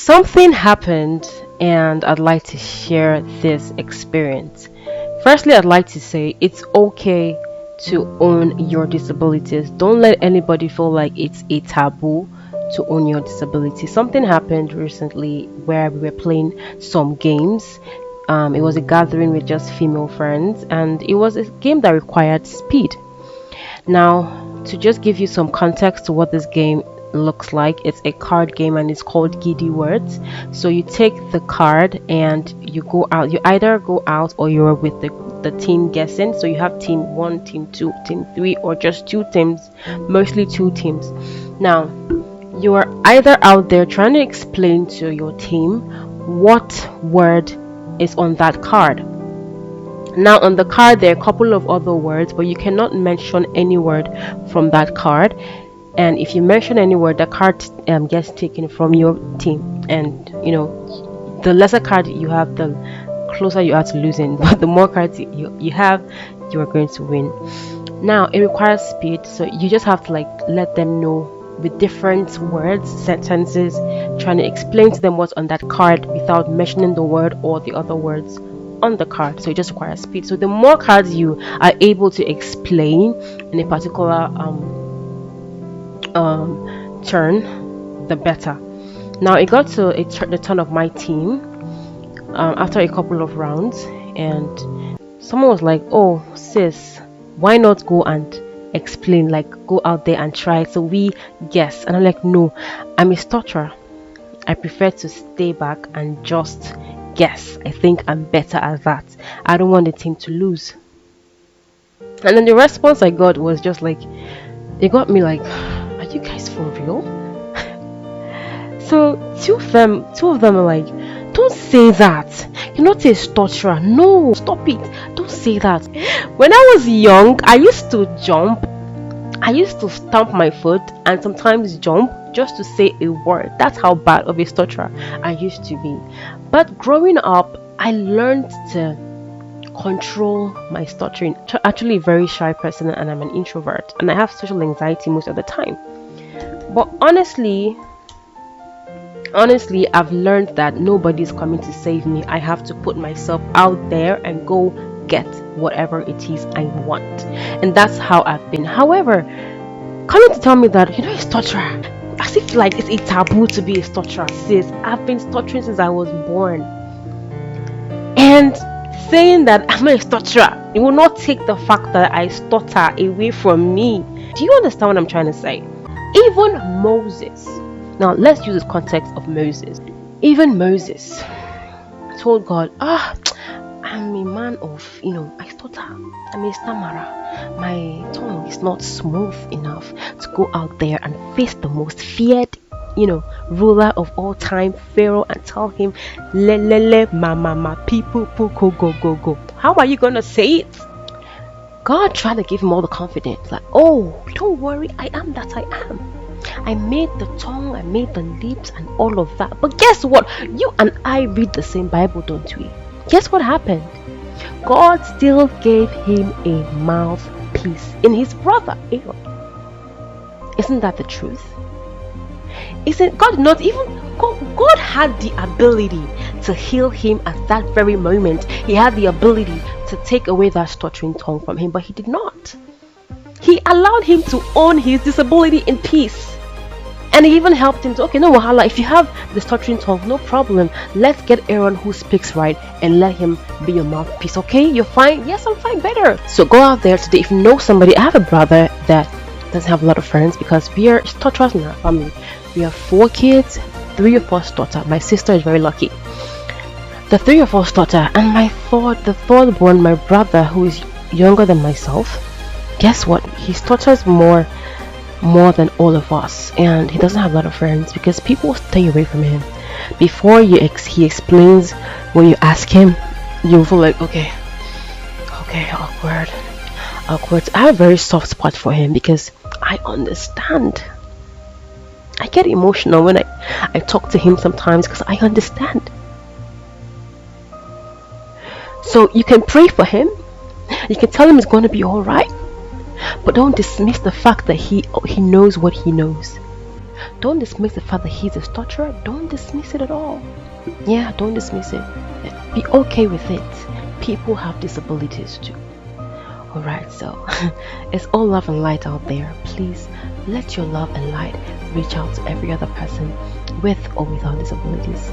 Something happened, and I'd like to share this experience. Firstly, I'd like to say it's okay to own your disabilities. Don't let anybody feel like it's a taboo to own your disability. Something happened recently where we were playing some games. It was a gathering with just female friends, and it was a game that required speed. Now, to just give you some context to what this game looks like, it's a card game and it's called Giddy Words. So you take the card and you go out. You either go out or you're with the team guessing. So you have team 1, team 2, team 3, or just two teams, mostly two teams. Now, you are either out there trying to explain to your team what word is on that card. Now, on the card, there are a couple of other words, but you cannot mention any word from that card. And if you mention any word, the card gets taken from your team. And the lesser card you have, the closer you are to losing. But the more cards you have, you are going to win. Now, it requires speed, so you just have to let them know with different words, sentences, trying to explain to them what's on that card without mentioning the word or the other words on the card. So it just requires speed. So the more cards you are able to explain in a particular turn, the better. Now it got to the turn of my team after a couple of rounds, and someone was like, "Oh sis, why not go and explain, go out there and try so we guess?" And I'm like, "No, I'm a stutterer. I prefer to stay back and just guess. I think I'm better at that. I don't want the team to lose." And then the response I got was just it got me like, "Are you guys for real?" So two of them are like, "Don't say that. You're not a stutterer. No, stop it. Don't say that." When I was young, I used to jump. I used to stamp my foot and sometimes jump just to say a word. That's how bad of a stutterer I used to be. But growing up, I learned to control my stuttering. Actually a very shy person, and I'm an introvert, and I have social anxiety most of the time. But honestly, I've learned that nobody's coming to save me. I have to put myself out there and go get whatever it is I want. And that's how I've been. However, coming to tell me that you're not a stutterer, as if it's a taboo to be a stutterer. Sis, I've been stuttering since I was born. And saying that I'm not a stutterer, it will not take the fact that I stutter away from me. Do you understand what I'm trying to say? Even Moses. Now let's use the context of Moses. Even Moses told God, I'm a man of, I stutter. I'm a stammerer. My tongue is not smooth enough to go out there and face the most feared, ruler of all time, Pharaoh, and tell him, ma, people, go, go. How are you gonna say it? God tried to give him all the confidence, oh, don't worry, I am that I am. I made the tongue, I made the lips, and all of that. But guess what? You and I read the same Bible, don't we? Guess what happened? God still gave him a mouthpiece in his brother Aaron. Isn't that the truth? Isn't God not even God had the ability to heal him at that very moment. He had the ability to take away that stuttering tongue from him, but he did not. He allowed him to own his disability in peace. And he even helped him to, okay, no wahala, if you have the stuttering tongue, no problem. Let's get Aaron who speaks right and let him be your mouthpiece, okay? You're fine? Yes, I'm fine, better. So go out there today. If you know somebody, I have a brother that doesn't have a lot of friends because we are stutterers in our family. We have 4 kids, 3 of us stutter. My sister is very lucky. The 3 of us stutter, and the third born, my brother, who is younger than myself, guess what? He stutters more than all of us, and he doesn't have a lot of friends because people stay away from him. Before he explains, when you ask him, you feel like, okay, awkward. I have a very soft spot for him because I understand. I get emotional when I talk to him sometimes because I understand. So you can pray for him, you can tell him it's going to be alright, but don't dismiss the fact that he knows what he knows. Don't dismiss the fact that he's a stutterer. Don't dismiss it at all. Yeah, don't dismiss it. Be okay with it. People have disabilities too. Alright, so it's all love and light out there. Please let your love and light reach out to every other person with or without disabilities.